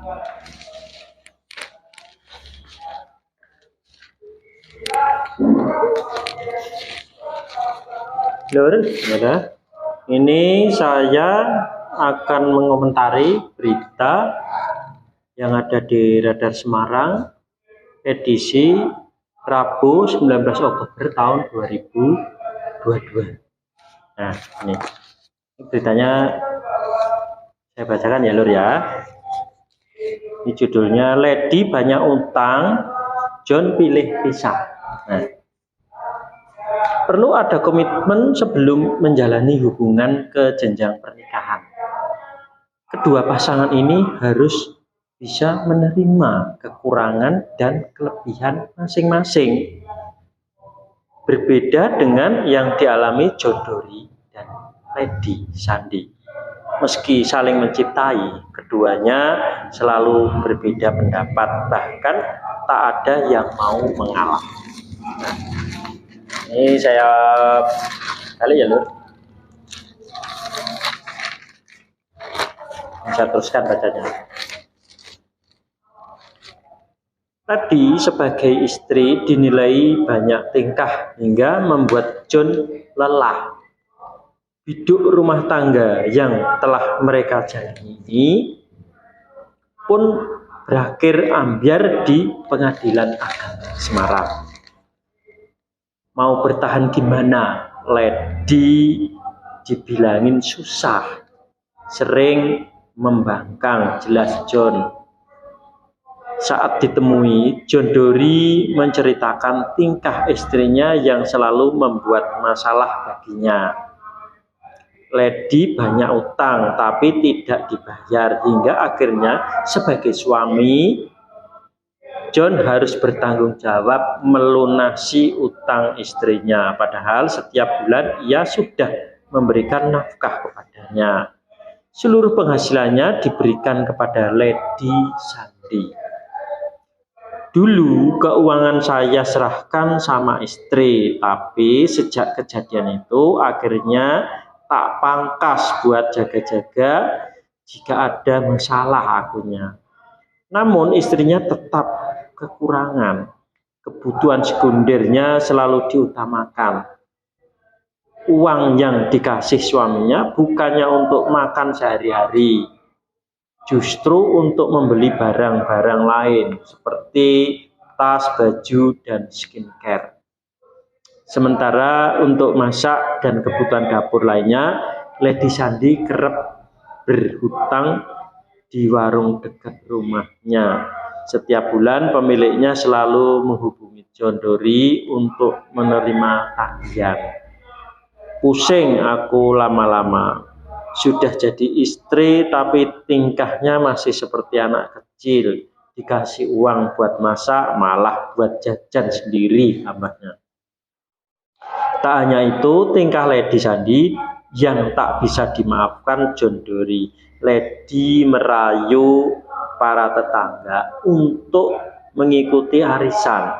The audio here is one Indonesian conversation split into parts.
Lur, ya. Ini saya akan mengomentari berita yang ada di Radar Semarang edisi Rabu 19 Oktober tahun 2022. Nah, ini beritanya saya bacakan ya, Lur ya. Ini judulnya Lady banyak utang, John pilih pisah. Nah, perlu ada komitmen sebelum menjalani hubungan ke jenjang pernikahan. Kedua pasangan ini harus bisa menerima kekurangan dan kelebihan masing-masing. Berbeda dengan yang dialami John Dory dan Lady Sandi. Meski saling mencintai, keduanya selalu berbeda pendapat, bahkan tak ada yang mau mengalah. Nah, ini saya kali ya, Lur. Saya teruskan bacanya. Tadi sebagai istri dinilai banyak tingkah hingga membuat John lelah. Biduk rumah tangga yang telah mereka jalani pun berakhir ambyar di Pengadilan Agama Semarang. Mau bertahan gimana? Lady dibilangin susah, sering membangkang, jelas John. Saat ditemui, John Dory menceritakan tingkah istrinya yang selalu membuat masalah baginya. Lady banyak utang tapi tidak dibayar, hingga akhirnya sebagai suami John harus bertanggung jawab melunasi utang istrinya, padahal setiap bulan ia sudah memberikan nafkah kepadanya. Seluruh penghasilannya diberikan kepada Lady Sandi. Dulu keuangan saya serahkan sama istri, tapi sejak kejadian itu akhirnya tak pangkas buat jaga-jaga jika ada masalah akunya. Namun istrinya tetap kekurangan, kebutuhan sekundernya selalu diutamakan. Uang yang dikasih suaminya bukannya untuk makan sehari-hari, justru untuk membeli barang-barang lain seperti tas, baju, dan skincare. Sementara untuk masak dan kebutuhan dapur lainnya, Lady Sandi kerap berhutang di warung dekat rumahnya. Setiap bulan pemiliknya selalu menghubungi John Dory untuk menerima tagihan. Pusing aku lama-lama. Sudah jadi istri tapi tingkahnya masih seperti anak kecil. Dikasih uang buat masak malah buat jajan sendiri tambahnya. Tak hanya itu, tingkah Lady Sandi yang tak bisa dimaafkan John Dory. Lady merayu para tetangga untuk mengikuti arisan.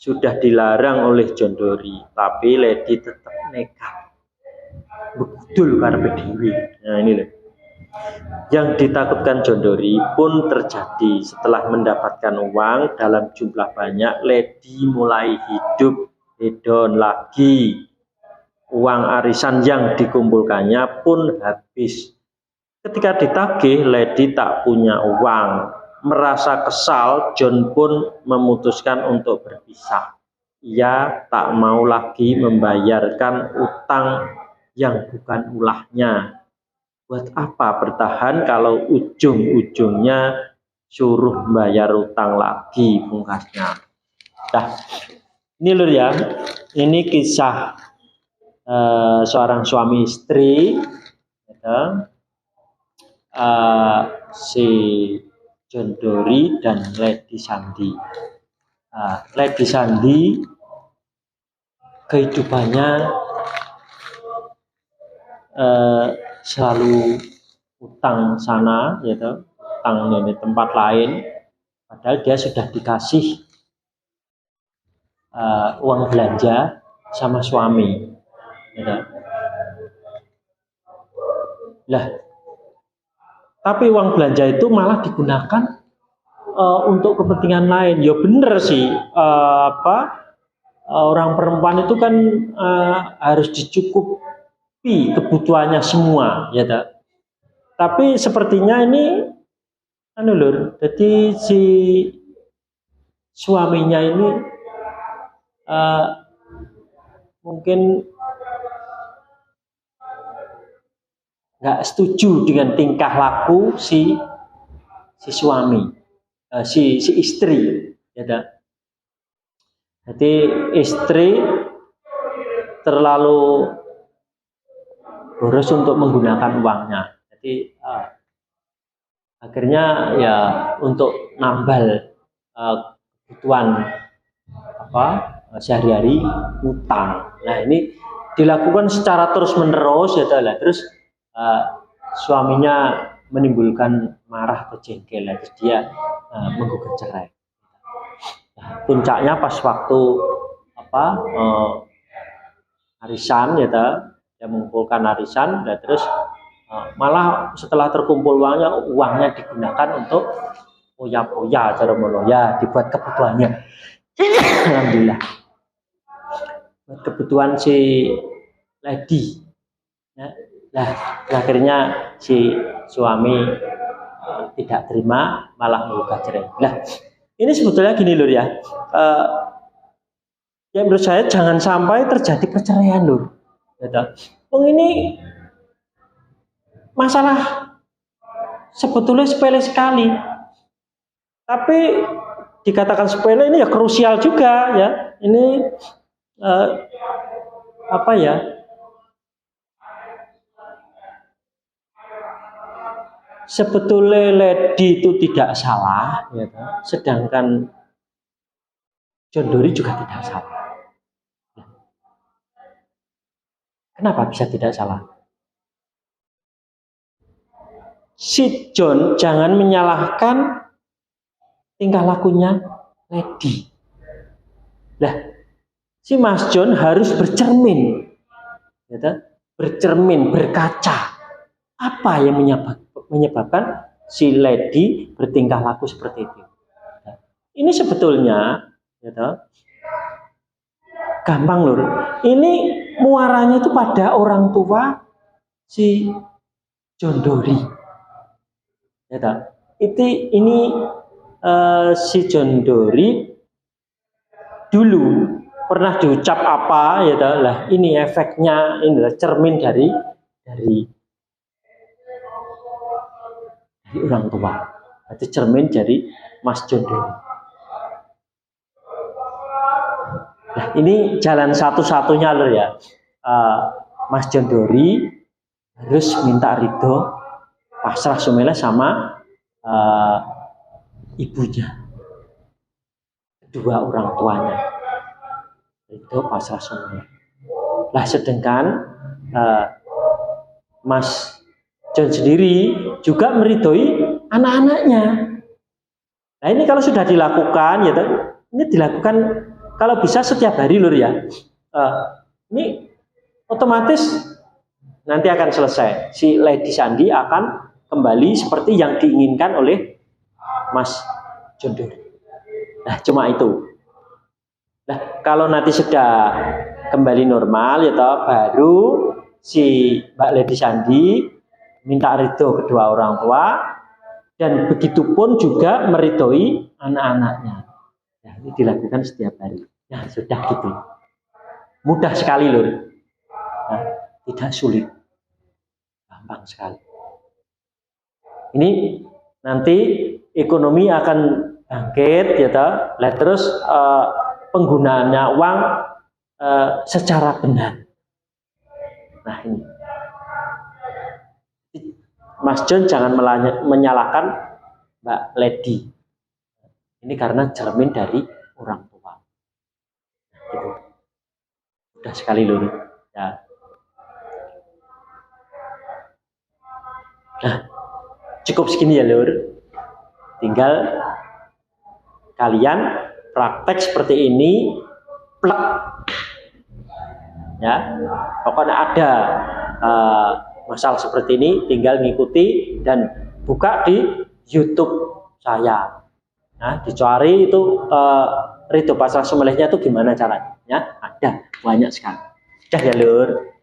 Sudah dilarang oleh John Dory, tapi Lady tetap nekat. Betul karena dewi. Nah ini loh. Yang ditakutkan John Dory pun terjadi. Setelah mendapatkan uang dalam jumlah banyak, Lady mulai hidup hedon lagi. Uang arisan yang dikumpulkannya pun habis. Ketika ditagih, Lady tak punya uang. Merasa kesal, John pun memutuskan untuk berpisah. Ia tak mau lagi membayarkan utang yang bukan ulahnya. Buat apa bertahan kalau ujung-ujungnya suruh bayar utang lagi, pungkasnya. Nah, ini Lur ya, ini kisah seorang suami istri, ya, si John Dory dan Lady Sandi. Lady Sandi kehidupannya selalu utang sana, gitu, utang di tempat lain, padahal dia sudah dikasih uang belanja sama suami, gitu. Lah, tapi uang belanja itu malah digunakan untuk kepentingan lain. Ya bener sih, orang perempuan itu kan harus dicukupi kebutuhannya semua, ya tak? Tapi sepertinya ini lur, jadi si suaminya ini mungkin nggak setuju dengan tingkah laku si suami, si istri, ya tak? Jadi istri terlalu boros untuk menggunakan uangnya. Jadi akhirnya ya untuk nambal kebutuhan sehari-hari utang. Nah ini dilakukan secara terus-menerus, ya lah. Terus suaminya menimbulkan marah atau jengkel, terus dia menggugat cerai. Nah, puncaknya pas waktu arisan, ya dia mengumpulkan arisan, dan terus malah setelah terkumpul uangnya digunakan untuk poya-poya, cara ya dibuat kebutuhannya. Alhamdulillah, buat kebutuhan si lady. Ya. Nah, akhirnya si suami tidak terima, malah menggugat cerai. Nah, ini sebetulnya gini lur ya. Ya menurut saya jangan sampai terjadi perceraian lur. Ini masalah sebetulnya sepele sekali, tapi dikatakan sepele ini ya krusial juga ya. Ini sebetulnya lady itu tidak salah, ya, sedangkan John Dory juga tidak salah. Kenapa bisa tidak salah? Si John jangan menyalahkan tingkah lakunya lady. Nah, si Mas John harus bercermin, ya, berkaca. Apa yang menyebabkan si lady bertingkah laku seperti itu? Nah, ini sebetulnya, ya, gampang lur. Ini muaranya itu pada orang tua si John Dory. Ya, ini si John Dory dulu pernah diucap apa, ya lah, ini efeknya, ini adalah cermin dari orang tua. Itu cermin dari Mas John Dory. Nah, ini jalan satu-satunya lur ya. Mas John Dory harus minta ridho, pasrah semuanya sama ibunya, kedua orang tuanya. Itu pasrah semuanya. Lah sedangkan Mas John sendiri juga meridhoi anak-anaknya. Nah ini kalau sudah dilakukan, ya, ini dilakukan kalau bisa setiap hari lur ya. Ini otomatis nanti akan selesai. Si Lady Sandi akan kembali seperti yang diinginkan oleh Mas John Dory. Nah cuma itu. Nah kalau nanti sudah kembali normal, ya toh, baru si Mbak Lady Sandi minta ridho kedua orang tua, dan begitupun juga meridhoi anak-anaknya. Nah, ini dilakukan setiap hari. Nah sudah gitu, mudah sekali lur. Nah, tidak sulit, gampang sekali. Ini nanti ekonomi akan bangkit, ya toh. Lah terus penggunaannya uang secara benar. Nah ini Mas John jangan menyalahkan Mbak Lady. Ini karena cermin dari orang tua. Gitu. Mudah sekali lur. Ya. Nah, cukup segini ya lur. Tinggal kalian praktek seperti ini, plek. Ya, pokoknya ada masalah seperti ini, tinggal ngikuti dan buka di YouTube saya. Nah, dicari itu Ridho Pasrah Sumelehnya itu gimana caranya? Ya, ada banyak sekali. Dah ya Lur.